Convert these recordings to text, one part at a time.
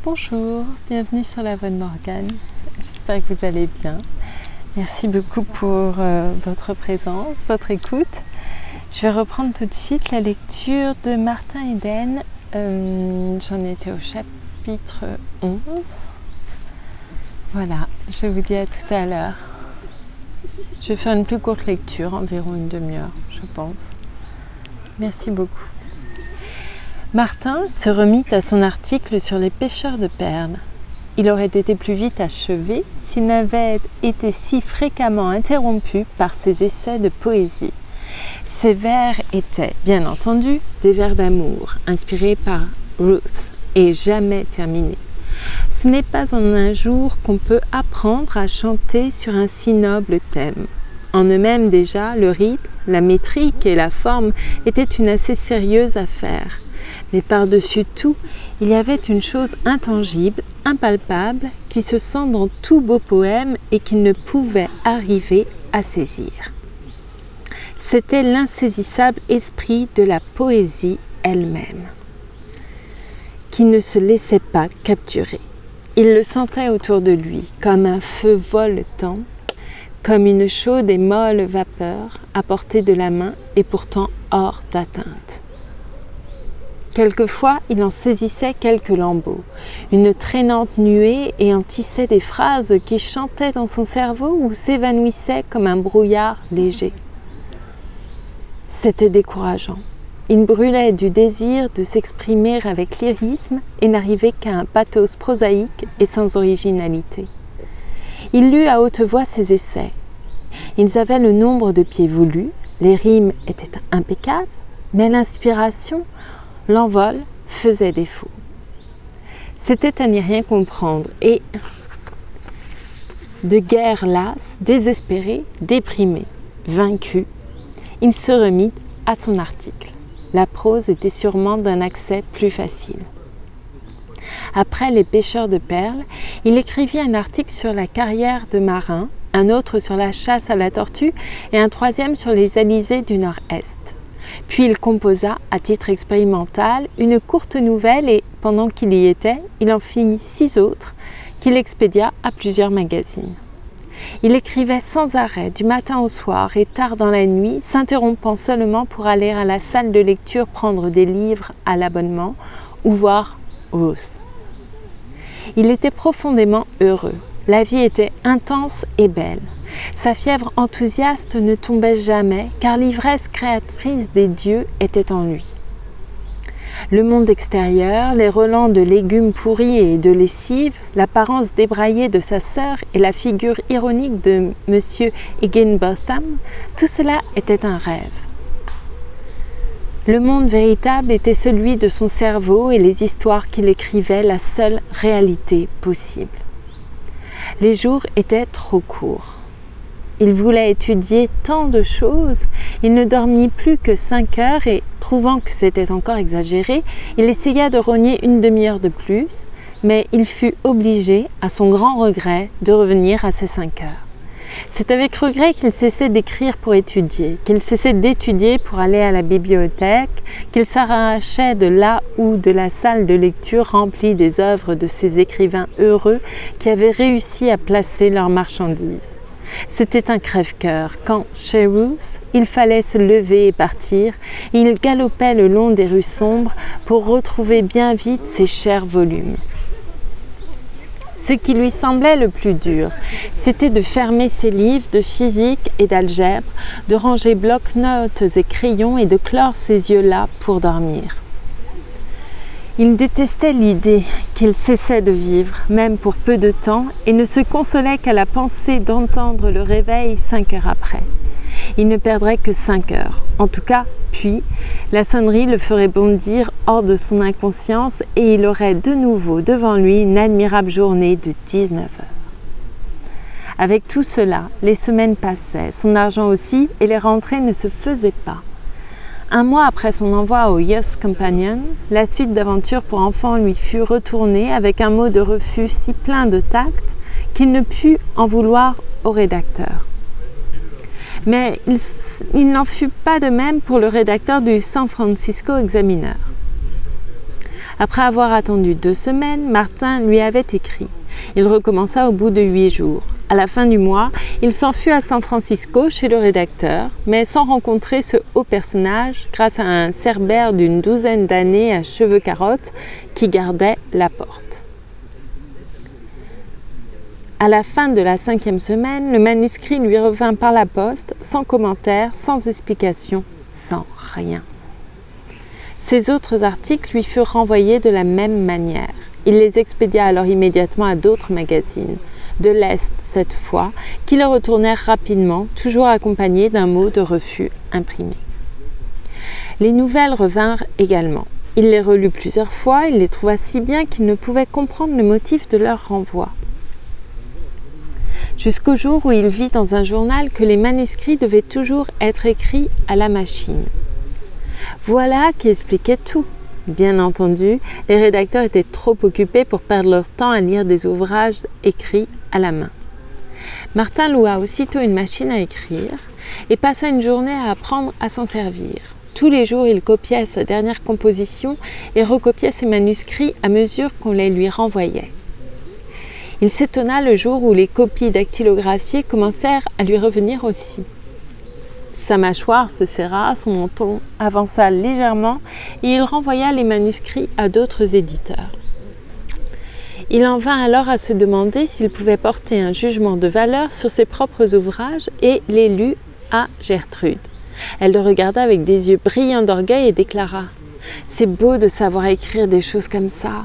Bonjour, bienvenue sur la Voix de Morgane. J'espère que vous allez bien. Merci beaucoup pour votre présence, votre écoute. Je vais reprendre tout de suite la lecture de Martin Eden. J'en étais au chapitre 11. Voilà, je vous dis à tout à l'heure. Je vais faire une plus courte lecture, environ une demi-heure, je pense. Merci beaucoup. Martin se remit à son article sur les pêcheurs de perles. Il aurait été plus vite achevé s'il n'avait été si fréquemment interrompu par ses essais de poésie. Ces vers étaient, bien entendu, des vers d'amour, inspirés par Ruth et jamais terminés. Ce n'est pas en un jour qu'on peut apprendre à chanter sur un si noble thème. En eux-mêmes déjà, le rythme, la métrique et la forme étaient une assez sérieuse affaire. Mais par-dessus tout, il y avait une chose intangible, impalpable, qui se sent dans tout beau poème et qu'il ne pouvait arriver à saisir. C'était l'insaisissable esprit de la poésie elle-même, qui ne se laissait pas capturer. Il le sentait autour de lui, comme un feu voletant, comme une chaude et molle vapeur à portée de la main et pourtant hors d'atteinte. Quelquefois, il en saisissait quelques lambeaux, une traînante nuée, et en tissait des phrases qui chantaient dans son cerveau ou s'évanouissaient comme un brouillard léger. C'était décourageant. Il brûlait du désir de s'exprimer avec lyrisme et n'arrivait qu'à un pathos prosaïque et sans originalité. Il lut à haute voix ses essais. Ils avaient le nombre de pieds voulu, les rimes étaient impeccables, mais l'inspiration, l'envol, faisait défaut. C'était à n'y rien comprendre et, de guerre lasse, désespéré, déprimé, vaincu, il se remit à son article. La prose était sûrement d'un accès plus facile. Après les pêcheurs de perles, il écrivit un article sur la carrière de marin, un autre sur la chasse à la tortue et un troisième sur les alizés du Nord-Est. Puis il composa, à titre expérimental, une courte nouvelle et, pendant qu'il y était, il en fit 6 autres qu'il expédia à plusieurs magazines. Il écrivait sans arrêt, du matin au soir et tard dans la nuit, s'interrompant seulement pour aller à la salle de lecture prendre des livres à l'abonnement ou voir Ruth. Il était profondément heureux. La vie était intense et belle. Sa fièvre enthousiaste ne tombait jamais, car l'ivresse créatrice des dieux était en lui. Le monde extérieur, les relents de légumes pourris et de lessive, l'apparence débraillée de sa sœur et la figure ironique de M. Higginbotham, tout cela était un rêve. Le monde véritable était celui de son cerveau et les histoires qu'il écrivait la seule réalité possible. Les jours étaient trop courts. Il voulait étudier tant de choses, il ne dormit plus que 5 heures et, trouvant que c'était encore exagéré, il essaya de rogner une demi-heure de plus, mais il fut obligé, à son grand regret, de revenir à ses 5 heures. C'est avec regret qu'il cessait d'écrire pour étudier, qu'il cessait d'étudier pour aller à la bibliothèque, qu'il s'arrachait de là ou de la salle de lecture remplie des œuvres de ces écrivains heureux qui avaient réussi à placer leurs marchandises. C'était un crève-cœur quand, chez Ruth, il fallait se lever et partir, et il galopait le long des rues sombres pour retrouver bien vite ses chers volumes. Ce qui lui semblait le plus dur, c'était de fermer ses livres de physique et d'algèbre, de ranger bloc-notes et crayons et de clore ses yeux là pour dormir. Il détestait l'idée qu'il cessait de vivre, même pour peu de temps, et ne se consolait qu'à la pensée d'entendre le réveil 5 heures après. Il ne perdrait que 5 heures. En tout cas, puis, la sonnerie le ferait bondir hors de son inconscience et il aurait de nouveau devant lui une admirable journée de 19 heures. Avec tout cela, les semaines passaient, son argent aussi, et les rentrées ne se faisaient pas. Un mois après son envoi au Youth Companion, la suite d'aventures pour enfants lui fut retournée avec un mot de refus si plein de tact qu'il ne put en vouloir au rédacteur. Mais il n'en fut pas de même pour le rédacteur du San Francisco Examiner. Après avoir attendu 2 semaines, Martin lui avait écrit. Il recommença au bout de 8 jours. À la fin du mois, il s'enfuit à San Francisco chez le rédacteur, mais sans rencontrer ce haut personnage grâce à un cerbère d'une 12aine d'années à cheveux carottes qui gardait la porte. À la fin de la 5e semaine, le manuscrit lui revint par la poste, sans commentaire, sans explication, sans rien. Ses autres articles lui furent renvoyés de la même manière. Il les expédia alors immédiatement à d'autres magazines, de l'Est cette fois, qui le retournèrent rapidement, toujours accompagnés d'un mot de refus imprimé. Les nouvelles revinrent également. Il les relut plusieurs fois, il les trouva si bien qu'il ne pouvait comprendre le motif de leur renvoi. Jusqu'au jour où il vit dans un journal que les manuscrits devaient toujours être écrits à la machine. Voilà qui expliquait tout. Bien entendu, les rédacteurs étaient trop occupés pour perdre leur temps à lire des ouvrages écrits à la main. Martin loua aussitôt une machine à écrire et passa une journée à apprendre à s'en servir. Tous les jours, il copiait sa dernière composition et recopiait ses manuscrits à mesure qu'on les lui renvoyait. Il s'étonna le jour où les copies dactylographiées commencèrent à lui revenir aussi. Sa mâchoire se serra, son menton avança légèrement et il renvoya les manuscrits à d'autres éditeurs. Il en vint alors à se demander s'il pouvait porter un jugement de valeur sur ses propres ouvrages et les lut à Gertrude. Elle le regarda avec des yeux brillants d'orgueil et déclara « C'est beau de savoir écrire des choses comme ça !»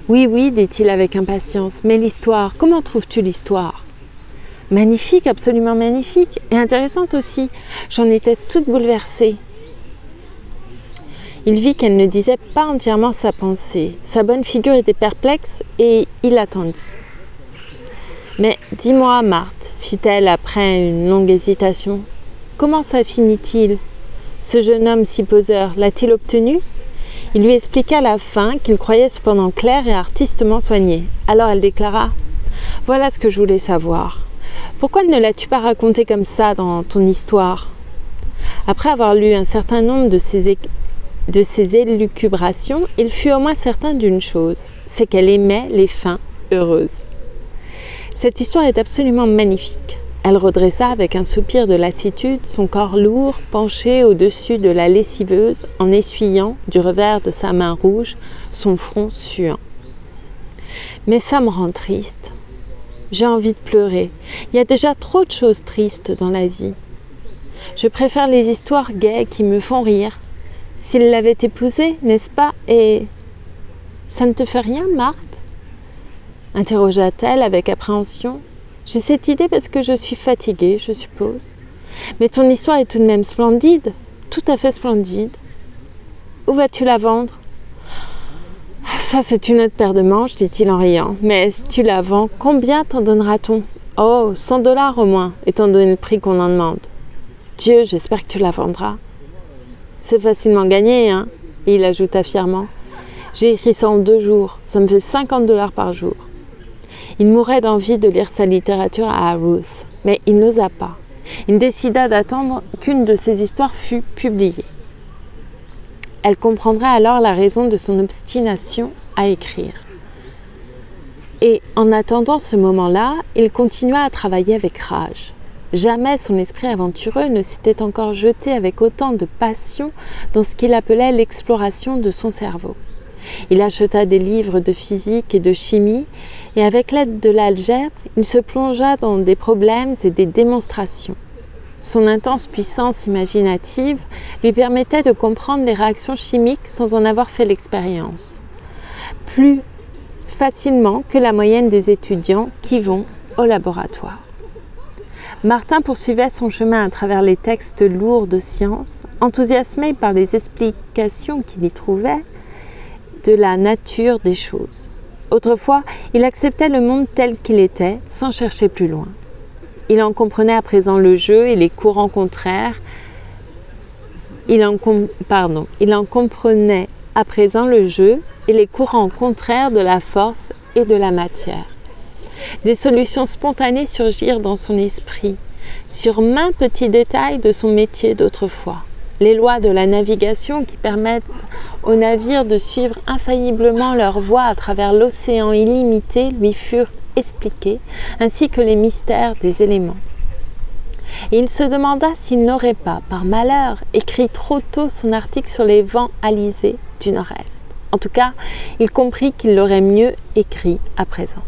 « Oui, oui, dit-il avec impatience, mais l'histoire, comment trouves-tu l'histoire ?»« Magnifique, absolument magnifique, et intéressante aussi. J'en étais toute bouleversée. » Il vit qu'elle ne disait pas entièrement sa pensée. Sa bonne figure était perplexe et il attendit. « Mais dis-moi, Marthe, fit-elle après une longue hésitation, comment ça finit-il? Ce jeune homme si poseur, l'a-t-il obtenu ?» Il lui expliqua à la fin qu'il croyait cependant clair et artistement soigné. Alors elle déclara « Voilà ce que je voulais savoir. Pourquoi ne l'as-tu pas raconté comme ça dans ton histoire ?» Après avoir lu un certain nombre de ses élucubrations, il fut au moins certain d'une chose, c'est qu'elle aimait les fins heureuses. Cette histoire est absolument magnifique. Elle redressa avec un soupir de lassitude son corps lourd penché au-dessus de la lessiveuse en essuyant du revers de sa main rouge son front suant. « Mais ça me rend triste. J'ai envie de pleurer. Il y a déjà trop de choses tristes dans la vie. Je préfère les histoires gaies qui me font rire. S'il l'avait épousée, n'est-ce pas? Et ça ne te fait rien, Marthe ?» interrogea-t-elle avec appréhension. « J'ai cette idée parce que je suis fatiguée, je suppose. Mais ton histoire est tout de même splendide, tout à fait splendide. Où vas-tu la vendre ?»« Ça, c'est une autre paire de manches, dit-il en riant. Mais si tu la vends, combien t'en donnera-t-on ? Oh, 100 $ au moins, étant donné le prix qu'on en demande. Dieu, j'espère que tu la vendras. C'est facilement gagné, hein ?» Et il ajouta fièrement. « J'ai écrit ça en 2 jours, ça me fait 50 $ par jour. » Il mourait d'envie de lire sa littérature à Ruth, mais il n'osa pas. Il décida d'attendre qu'une de ses histoires fût publiée. Elle comprendrait alors la raison de son obstination à écrire. Et en attendant ce moment-là, il continua à travailler avec rage. Jamais son esprit aventureux ne s'était encore jeté avec autant de passion dans ce qu'il appelait l'exploration de son cerveau. Il acheta des livres de physique et de chimie et avec l'aide de l'algèbre, il se plongea dans des problèmes et des démonstrations. Son intense puissance imaginative lui permettait de comprendre les réactions chimiques sans en avoir fait l'expérience. Plus facilement que la moyenne des étudiants qui vont au laboratoire. Martin poursuivait son chemin à travers les textes lourds de science, enthousiasmé par les explications qu'il y trouvait de la nature des choses. Autrefois, il acceptait le monde tel qu'il était, sans chercher plus loin. Il en comprenait à présent le jeu et les courants contraires. Il en comprenait à présent le jeu et les courants contraires de la force et de la matière. Des solutions spontanées surgirent dans son esprit, sur maints petits détails de son métier d'autrefois. Les lois de la navigation qui permettent aux navires de suivre infailliblement leur voie à travers l'océan illimité lui furent expliquées, ainsi que les mystères des éléments. Et il se demanda s'il n'aurait pas, par malheur, écrit trop tôt son article sur les vents alizés du nord-est. En tout cas, il comprit qu'il l'aurait mieux écrit à présent.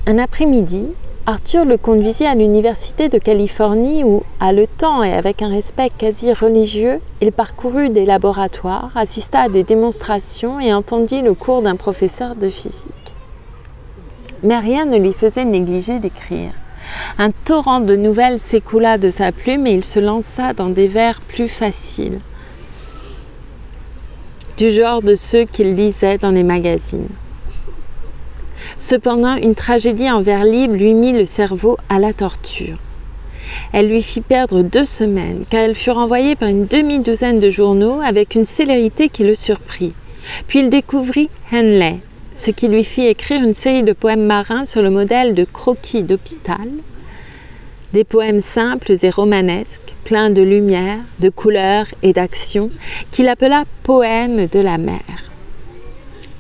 Un après-midi, Arthur le conduisit à l'université de Californie où, haletant et avec un respect quasi religieux, il parcourut des laboratoires, assista à des démonstrations et entendit le cours d'un professeur de physique. Mais rien ne lui faisait négliger d'écrire. Un torrent de nouvelles s'écoula de sa plume et il se lança dans des vers plus faciles, du genre de ceux qu'il lisait dans les magazines. Cependant, une tragédie en vers libres lui mit le cerveau à la torture. Elle lui fit perdre 2 semaines, car elle fut renvoyée par une demi-douzaine de journaux avec une célérité qui le surprit. Puis il découvrit Henley, ce qui lui fit écrire une série de poèmes marins sur le modèle de croquis d'hôpital, des poèmes simples et romanesques, pleins de lumière, de couleurs et d'action, qu'il appela « poèmes de la mer ».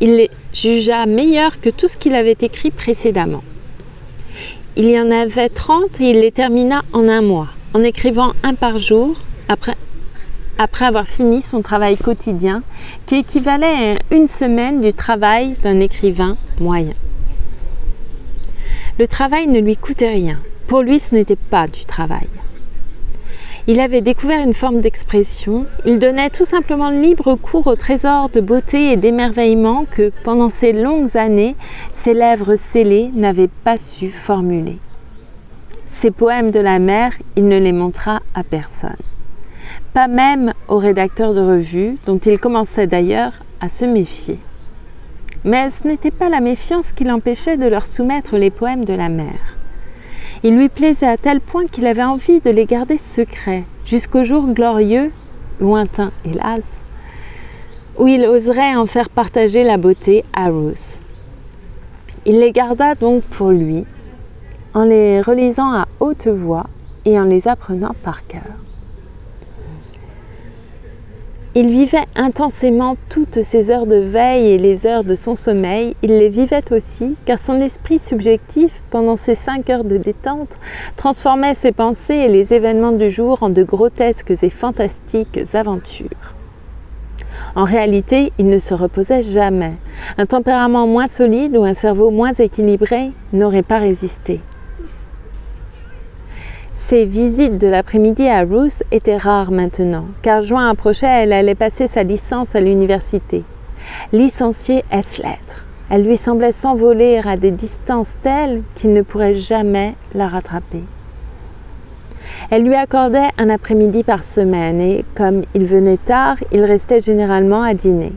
Il les jugea meilleurs que tout ce qu'il avait écrit précédemment. Il y en avait 30 et il les termina en 1 mois, en écrivant 1 par jour, après avoir fini son travail quotidien, qui équivalait à 1 semaine du travail d'un écrivain moyen. Le travail ne lui coûtait rien. Pour lui, ce n'était pas du travail. Il avait découvert une forme d'expression. Il donnait tout simplement libre cours au trésor de beauté et d'émerveillement que, pendant ces longues années, ses lèvres scellées n'avaient pas su formuler. Ces poèmes de la mer, il ne les montra à personne. Pas même aux rédacteurs de revues, dont il commençait d'ailleurs à se méfier. Mais ce n'était pas la méfiance qui l'empêchait de leur soumettre les poèmes de la mer. Il lui plaisait à tel point qu'il avait envie de les garder secrets, jusqu'au jour glorieux, lointain hélas, où il oserait en faire partager la beauté à Ruth. Il les garda donc pour lui, en les relisant à haute voix et en les apprenant par cœur. Il vivait intensément toutes ses heures de veille et les heures de son sommeil. Il les vivait aussi, car son esprit subjectif, pendant ces 5 heures de détente, transformait ses pensées et les événements du jour en de grotesques et fantastiques aventures. En réalité, il ne se reposait jamais. Un tempérament moins solide ou un cerveau moins équilibré n'aurait pas résisté. Ses visites de l'après-midi à Ruth étaient rares maintenant, car juin approchait, elle allait passer sa licence à l'université. Licenciée ès-lettres, elle lui semblait s'envoler à des distances telles qu'il ne pourrait jamais la rattraper. Elle lui accordait un après-midi par semaine et, comme il venait tard, il restait généralement à dîner.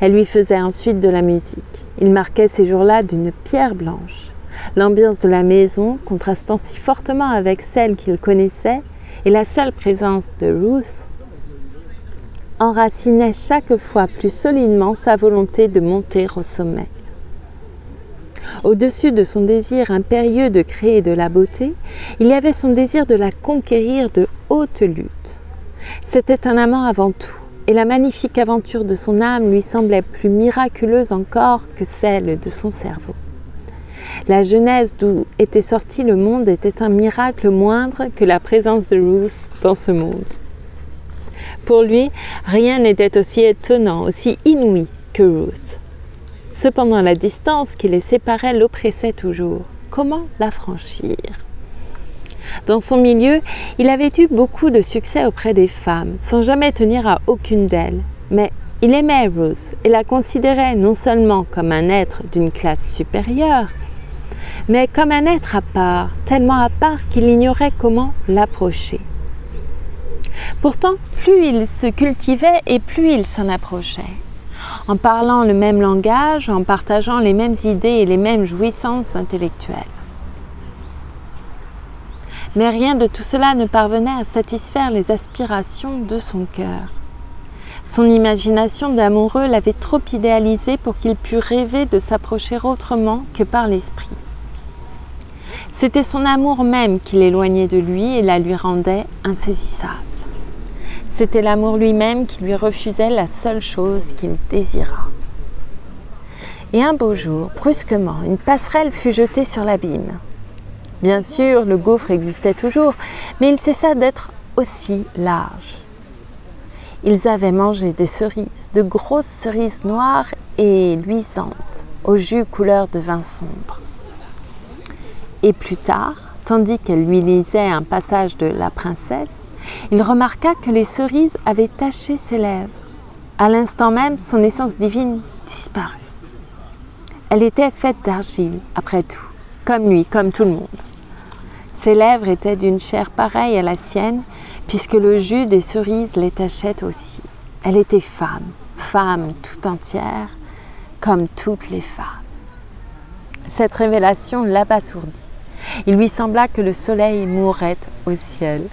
Elle lui faisait ensuite de la musique. Il marquait ces jours-là d'une pierre blanche. L'ambiance de la maison, contrastant si fortement avec celle qu'il connaissait, et la seule présence de Ruth, enracinait chaque fois plus solidement sa volonté de monter au sommet. Au-dessus de son désir impérieux de créer de la beauté, il y avait son désir de la conquérir de haute lutte. C'était un amant avant tout, et la magnifique aventure de son âme lui semblait plus miraculeuse encore que celle de son cerveau. La genèse d'où était sorti le monde était un miracle moindre que la présence de Ruth dans ce monde. Pour lui, rien n'était aussi étonnant, aussi inouï que Ruth. Cependant, la distance qui les séparait l'oppressait toujours. Comment la franchir ? Dans son milieu, il avait eu beaucoup de succès auprès des femmes, sans jamais tenir à aucune d'elles. Mais il aimait Ruth et la considérait non seulement comme un être d'une classe supérieure, mais comme un être à part, tellement à part qu'il ignorait comment l'approcher. Pourtant, plus il se cultivait et plus il s'en approchait. En parlant le même langage, en partageant les mêmes idées et les mêmes jouissances intellectuelles. Mais rien de tout cela ne parvenait à satisfaire les aspirations de son cœur. Son imagination d'amoureux l'avait trop idéalisé pour qu'il pût rêver de s'approcher autrement que par l'esprit. C'était son amour même qui l'éloignait de lui et la lui rendait insaisissable. C'était l'amour lui-même qui lui refusait la seule chose qu'il désira. Et un beau jour, brusquement, une passerelle fut jetée sur l'abîme. Bien sûr, le gouffre existait toujours, mais il cessa d'être aussi large. Ils avaient mangé des cerises, de grosses cerises noires et luisantes, au jus couleur de vin sombre. Et plus tard, tandis qu'elle lui lisait un passage de La Princesse, il remarqua que les cerises avaient taché ses lèvres. À l'instant même, son essence divine disparut. Elle était faite d'argile, après tout, comme lui, comme tout le monde. Ses lèvres étaient d'une chair pareille à la sienne, puisque le jus des cerises les tachait aussi. Elle était femme, femme tout entière, comme toutes les femmes. Cette révélation l'abasourdit. Il lui sembla que le soleil mourait au ciel.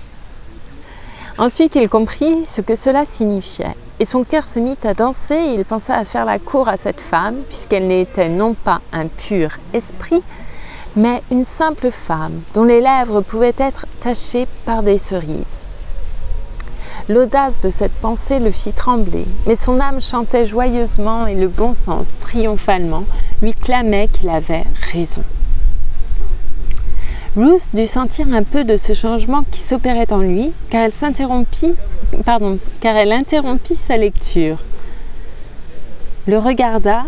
Ensuite, il comprit ce que cela signifiait. Et son cœur se mit à danser et il pensa à faire la cour à cette femme, puisqu'elle n'était non pas un pur esprit, mais une simple femme, dont les lèvres pouvaient être tachées par des cerises. L'audace de cette pensée le fit trembler, mais son âme chantait joyeusement et le bon sens, triomphalement, lui clamait qu'il avait raison. Ruth dut sentir un peu de ce changement qui s'opérait en lui, car elle interrompit sa lecture, le regarda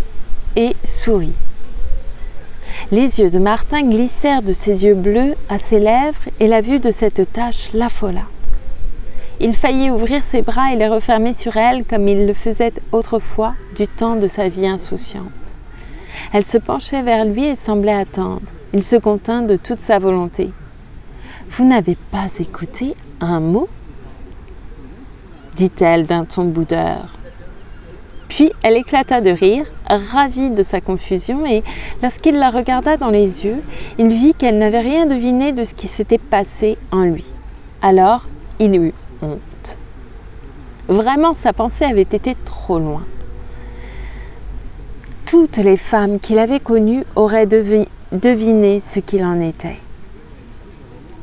et sourit. Les yeux de Martin glissèrent de ses yeux bleus à ses lèvres et la vue de cette tache l'affola. Il faillit ouvrir ses bras et les refermer sur elle comme il le faisait autrefois du temps de sa vie insouciante. Elle se penchait vers lui et semblait attendre. Il se contint de toute sa volonté. « Vous n'avez pas écouté un mot ?» dit-elle d'un ton boudeur. Puis elle éclata de rire, ravie de sa confusion, et lorsqu'il la regarda dans les yeux, il vit qu'elle n'avait rien deviné de ce qui s'était passé en lui. Alors, il eut honte. Vraiment, sa pensée avait été trop loin. Toutes les femmes qu'il avait connues auraient deviné ce qu'il en était.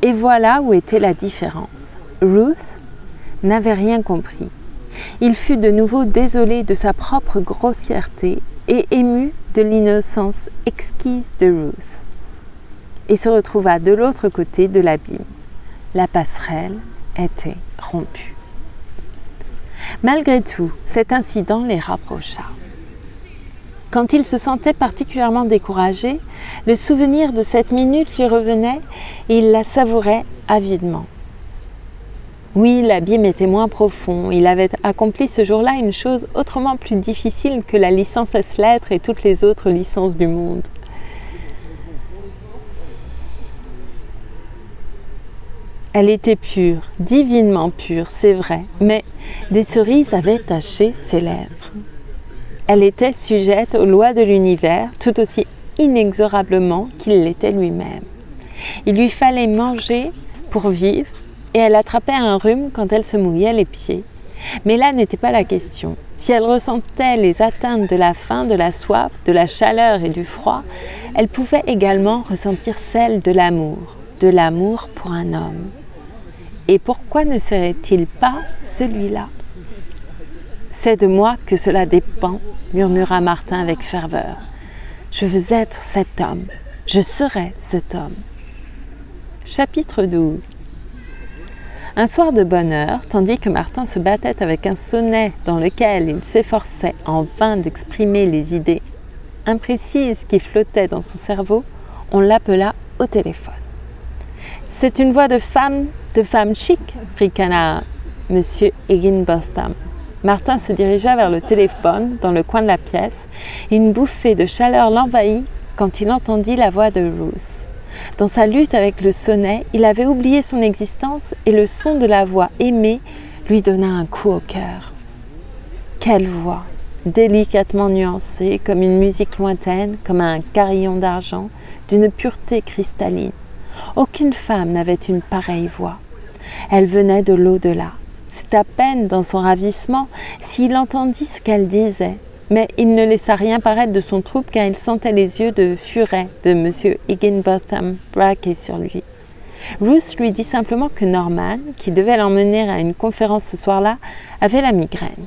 Et voilà où était la différence. Ruth n'avait rien compris. Il fut de nouveau désolé de sa propre grossièreté et ému de l'innocence exquise de Ruth. Et se retrouva de l'autre côté de l'abîme. La passerelle était rompue. Malgré tout, cet incident les rapprocha. Quand il se sentait particulièrement découragé, le souvenir de cette minute lui revenait et il la savourait avidement. Oui, l'abîme était moins profond. Il avait accompli ce jour-là une chose autrement plus difficile que la licence ès-lettres et toutes les autres licences du monde. Elle était pure, divinement pure, c'est vrai, mais des cerises avaient taché ses lèvres. Elle était sujette aux lois de l'univers, tout aussi inexorablement qu'il l'était lui-même. Il lui fallait manger pour vivre, et elle attrapait un rhume quand elle se mouillait les pieds. Mais là n'était pas la question. Si elle ressentait les atteintes de la faim, de la soif, de la chaleur et du froid, elle pouvait également ressentir celle de l'amour pour un homme. Et pourquoi ne serait-il pas celui-là ? « C'est de moi que cela dépend, » murmura Martin avec ferveur. « Je veux être cet homme, je serai cet homme. » Chapitre 12. Un soir de bonne heure, tandis que Martin se battait avec un sonnet dans lequel il s'efforçait en vain d'exprimer les idées imprécises qui flottaient dans son cerveau, on l'appela au téléphone. « C'est une voix de femme chic » ricana M. Higginbotham. Martin se dirigea vers le téléphone, dans le coin de la pièce, et une bouffée de chaleur l'envahit quand il entendit la voix de Ruth. Dans sa lutte avec le sonnet, il avait oublié son existence et le son de la voix aimée lui donna un coup au cœur. Quelle voix, délicatement nuancée, comme une musique lointaine, comme un carillon d'argent, d'une pureté cristalline. Aucune femme n'avait une pareille voix. Elle venait de l'au-delà. C'est à peine dans son ravissement s'il entendit ce qu'elle disait, mais il ne laissa rien paraître de son trouble car il sentait les yeux de furet de M. Higginbotham braqués sur lui. Ruth lui dit simplement que Norman, qui devait l'emmener à une conférence ce soir-là, avait la migraine.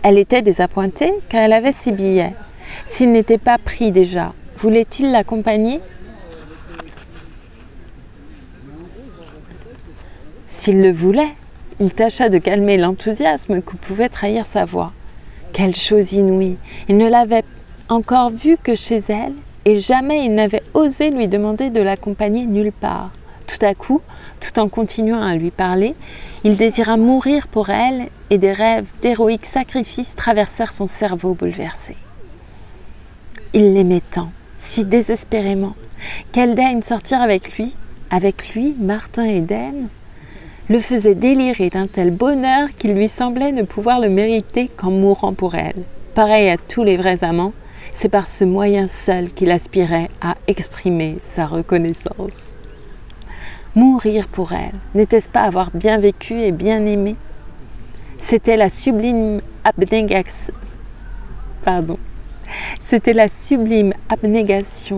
Elle était désappointée car elle avait 6 billets. S'il n'était pas pris déjà, voulait-il l'accompagner? S'il le voulait, il tâcha de calmer l'enthousiasme que pouvait trahir sa voix. Quelle chose inouïe! Il ne l'avait encore vue que chez elle et jamais il n'avait osé lui demander de l'accompagner nulle part. Tout à coup, tout en continuant à lui parler, il désira mourir pour elle et des rêves d'héroïques sacrifices traversèrent son cerveau bouleversé. Il l'aimait tant, si désespérément, qu'elle daigne sortir avec lui, Martin Eden, le faisait délirer d'un tel bonheur qu'il lui semblait ne pouvoir le mériter qu'en mourant pour elle. Pareil à tous les vrais amants, c'est par ce moyen seul qu'il aspirait à exprimer sa reconnaissance. Mourir pour elle, n'était-ce pas avoir bien vécu et bien aimé? C'était la sublime abnégation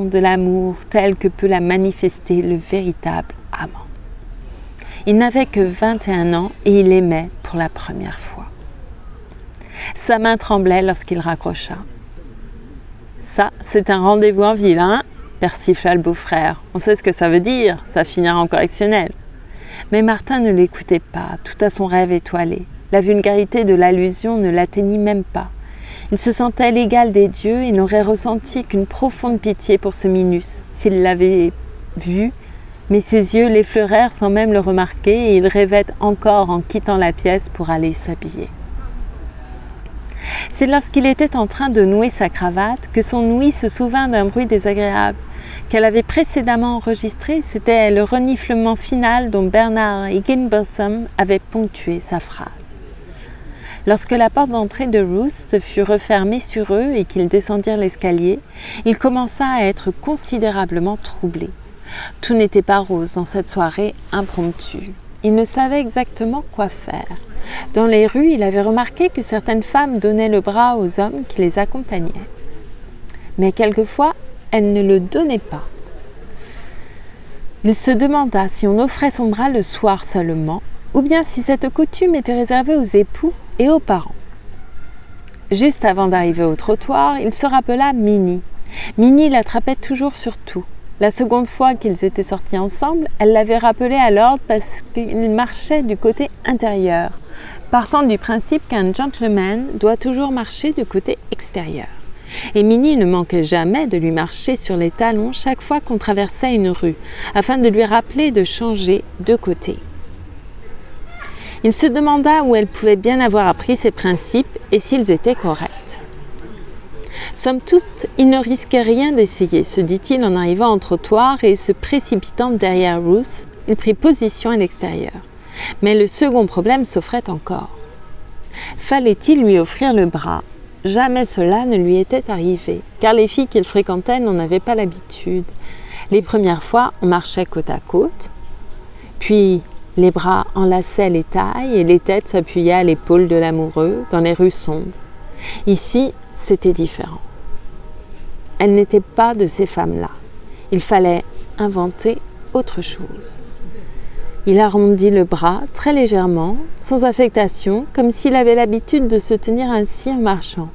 de l'amour telle que peut la manifester le véritable amant. Il n'avait que 21 ans et il aimait pour la première fois. Sa main tremblait lorsqu'il raccrocha. « Ça, c'est un rendez-vous en ville, hein ?» persifla le beau-frère. « On sait ce que ça veut dire, ça finira en correctionnel. » Mais Martin ne l'écoutait pas, tout à son rêve étoilé. La vulgarité de l'allusion ne l'atteignit même pas. Il se sentait l'égal des dieux et n'aurait ressenti qu'une profonde pitié pour ce Minus s'il l'avait vu, mais ses yeux l'effleurèrent sans même le remarquer et il rêvait encore en quittant la pièce pour aller s'habiller. C'est lorsqu'il était en train de nouer sa cravate que son ouïe se souvint d'un bruit désagréable qu'elle avait précédemment enregistré. C'était le reniflement final dont Bernard Higginbotham avait ponctué sa phrase. Lorsque la porte d'entrée de Ruth se fut refermée sur eux et qu'ils descendirent l'escalier, il commença à être considérablement troublé. Tout n'était pas rose dans cette soirée impromptue. Il ne savait exactement quoi faire. Dans les rues, il avait remarqué que certaines femmes donnaient le bras aux hommes qui les accompagnaient. Mais quelquefois, elles ne le donnaient pas. Il se demanda si on offrait son bras le soir seulement, ou bien si cette coutume était réservée aux époux et aux parents. Juste avant d'arriver au trottoir, il se rappela Minnie. Minnie l'attrapait toujours sur tout. La seconde fois qu'ils étaient sortis ensemble, elle l'avait rappelé à l'ordre parce qu'il marchait du côté intérieur, partant du principe qu'un gentleman doit toujours marcher du côté extérieur. Et Minnie ne manquait jamais de lui marcher sur les talons chaque fois qu'on traversait une rue, afin de lui rappeler de changer de côté. Il se demanda où elle pouvait bien avoir appris ces principes et s'ils étaient corrects. Somme toute, il ne risquait rien d'essayer, se dit-il en arrivant au trottoir et se précipitant derrière Ruth, il prit position à l'extérieur. Mais le second problème s'offrait encore. Fallait-il lui offrir le bras? Jamais cela ne lui était arrivé, car les filles qu'il fréquentait n'en avaient pas l'habitude. Les premières fois, on marchait côte à côte, puis les bras enlaçaient les tailles et les têtes s'appuyaient à l'épaule de l'amoureux dans les rues sombres. Ici, c'était différent. Elle n'était pas de ces femmes-là. Il fallait inventer autre chose. Il arrondit le bras très légèrement, sans affectation, comme s'il avait l'habitude de se tenir ainsi en marchant.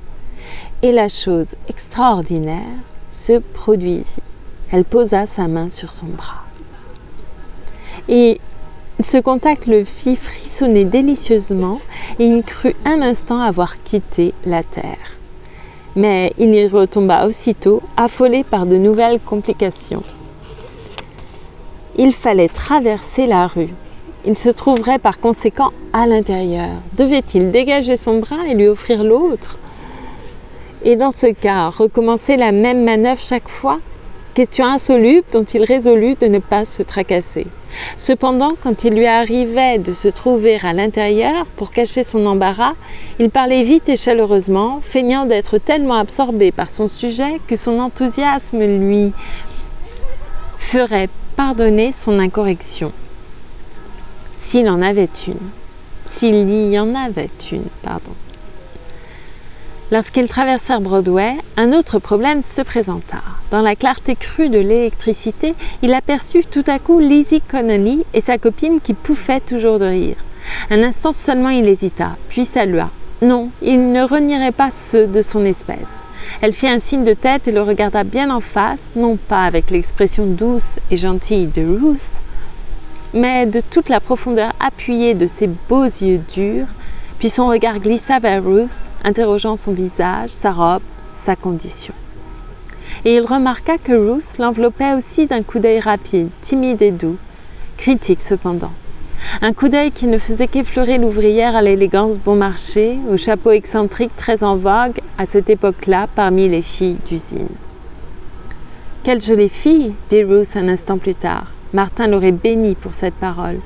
Et la chose extraordinaire se produisit. Elle posa sa main sur son bras. Et ce contact le fit frissonner délicieusement et il crut un instant avoir quitté la terre. Mais il y retomba aussitôt, affolé par de nouvelles complications. Il fallait traverser la rue. Il se trouverait par conséquent à l'intérieur. Devait-il dégager son bras et lui offrir l'autre? Et dans ce cas, recommencer la même manœuvre chaque fois? Question insoluble dont il résolut de ne pas se tracasser. Cependant, quand il lui arrivait de se trouver à l'intérieur pour cacher son embarras, il parlait vite et chaleureusement, feignant d'être tellement absorbé par son sujet que son enthousiasme lui ferait pardonner son incorrection. S'il y en avait une, pardon. Lorsqu'ils traversèrent Broadway, un autre problème se présenta. Dans la clarté crue de l'électricité, il aperçut tout à coup Lizzie Connolly et sa copine qui pouffaient toujours de rire. Un instant seulement il hésita, puis salua. Non, il ne renierait pas ceux de son espèce. Elle fit un signe de tête et le regarda bien en face, non pas avec l'expression douce et gentille de Ruth, mais de toute la profondeur appuyée de ses beaux yeux durs, puis son regard glissa vers Ruth, interrogeant son visage, sa robe, sa condition. Et il remarqua que Ruth l'enveloppait aussi d'un coup d'œil rapide, timide et doux, critique cependant. Un coup d'œil qui ne faisait qu'effleurer l'ouvrière à l'élégance bon marché, au chapeau excentrique très en vogue à cette époque-là parmi les filles d'usine. « Quelle jolie fille !» dit Ruth un instant plus tard. Martin l'aurait bénie pour cette parole.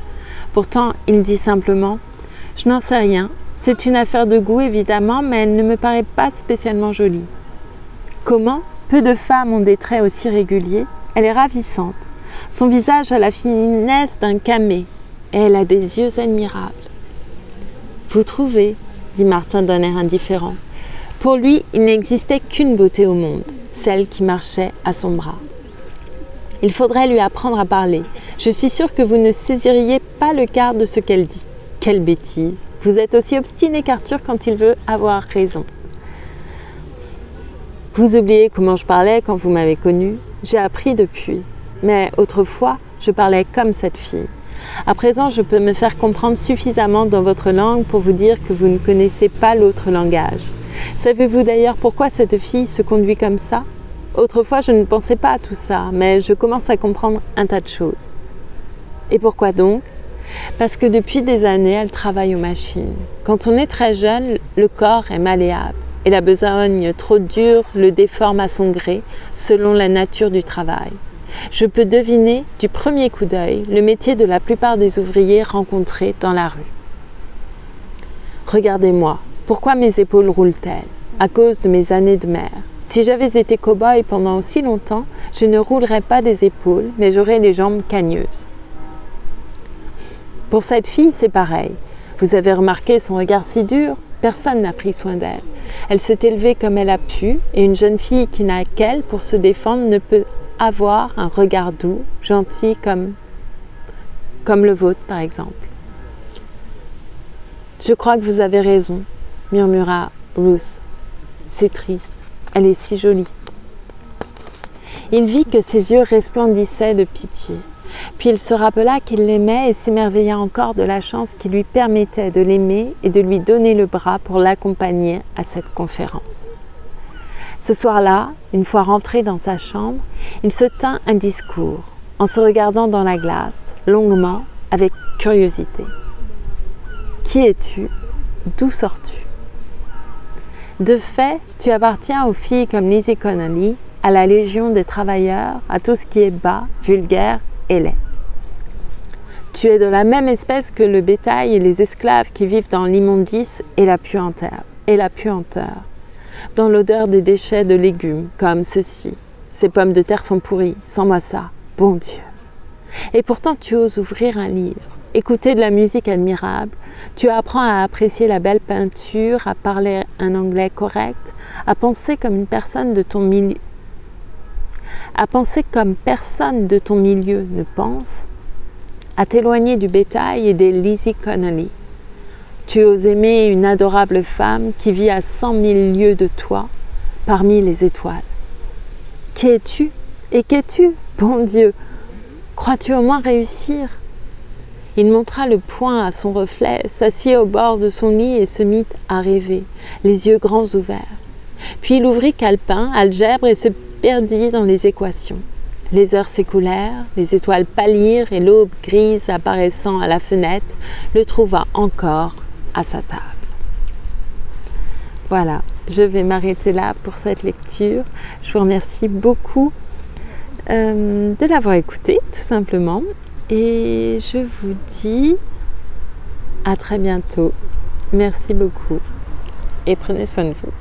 Pourtant, il dit simplement « Je n'en sais rien. C'est une affaire de goût, évidemment, mais elle ne me paraît pas spécialement jolie. » Comment ? Peu de femmes ont des traits aussi réguliers. Elle est ravissante. Son visage a la finesse d'un camée. Et elle a des yeux admirables. « Vous trouvez ?» dit Martin d'un air indifférent. Pour lui, il n'existait qu'une beauté au monde, celle qui marchait à son bras. Il faudrait lui apprendre à parler. Je suis sûre que vous ne saisiriez pas le quart de ce qu'elle dit. Quelle bêtise! Vous êtes aussi obstiné qu'Arthur quand il veut avoir raison. Vous oubliez comment je parlais quand vous m'avez connue. J'ai appris depuis. Mais autrefois, je parlais comme cette fille. À présent, je peux me faire comprendre suffisamment dans votre langue pour vous dire que vous ne connaissez pas l'autre langage. Savez-vous d'ailleurs pourquoi cette fille se conduit comme ça? Autrefois, je ne pensais pas à tout ça, mais je commence à comprendre un tas de choses. Et pourquoi donc? Parce que depuis des années, elle travaille aux machines. Quand on est très jeune, le corps est malléable et la besogne trop dure le déforme à son gré, selon la nature du travail. Je peux deviner du premier coup d'œil le métier de la plupart des ouvriers rencontrés dans la rue. Regardez-moi, pourquoi mes épaules roulent-elles? À cause de mes années de mer. Si j'avais été cow-boy pendant aussi longtemps, je ne roulerais pas des épaules, mais j'aurais les jambes cagneuses. Pour cette fille, c'est pareil. Vous avez remarqué son regard si dur? Personne n'a pris soin d'elle. Elle s'est élevée comme elle a pu, et une jeune fille qui n'a qu'elle pour se défendre ne peut avoir un regard doux, gentil comme le vôtre par exemple. Je crois que vous avez raison, murmura Ruth. C'est triste, elle est si jolie. Il vit que ses yeux resplendissaient de pitié. Puis il se rappela qu'il l'aimait et s'émerveilla encore de la chance qui lui permettait de l'aimer et de lui donner le bras pour l'accompagner à cette conférence. Ce soir-là, une fois rentré dans sa chambre, il se tint un discours, en se regardant dans la glace, longuement, avec curiosité. « Qui es-tu? D'où sors-tu? » De fait, tu appartiens aux filles comme Lizzie Connolly, à la légion des travailleurs, à tout ce qui est bas, vulgaire et laid. Tu es de la même espèce que le bétail et les esclaves qui vivent dans l'immondice et la puanteur. Dans l'odeur des déchets de légumes, comme ceci. Ces pommes de terre sont pourries, sans moi ça, bon Dieu. Et pourtant tu oses ouvrir un livre, écouter de la musique admirable, tu apprends à apprécier la belle peinture, à parler un anglais correct, à penser comme personne de ton milieu ne pense, à t'éloigner du bétail et des Lizzie Connolly. Tu oses aimer une adorable femme qui vit à 100 000 lieues de toi, parmi les étoiles. Qui es-tu? Et qu'es-tu? Bon Dieu! Crois-tu au moins réussir? Il montra le poing à son reflet, s'assit au bord de son lit et se mit à rêver, les yeux grands ouverts. Puis il ouvrit calepin, algèbre et se perdit dans les équations. Les heures s'écoulèrent, les étoiles pâlirent et l'aube grise apparaissant à la fenêtre le trouva encore à sa table. Voilà, je vais m'arrêter là pour cette lecture. Je vous remercie beaucoup de l'avoir écouté, tout simplement. Et je vous dis à très bientôt. Merci beaucoup et prenez soin de vous.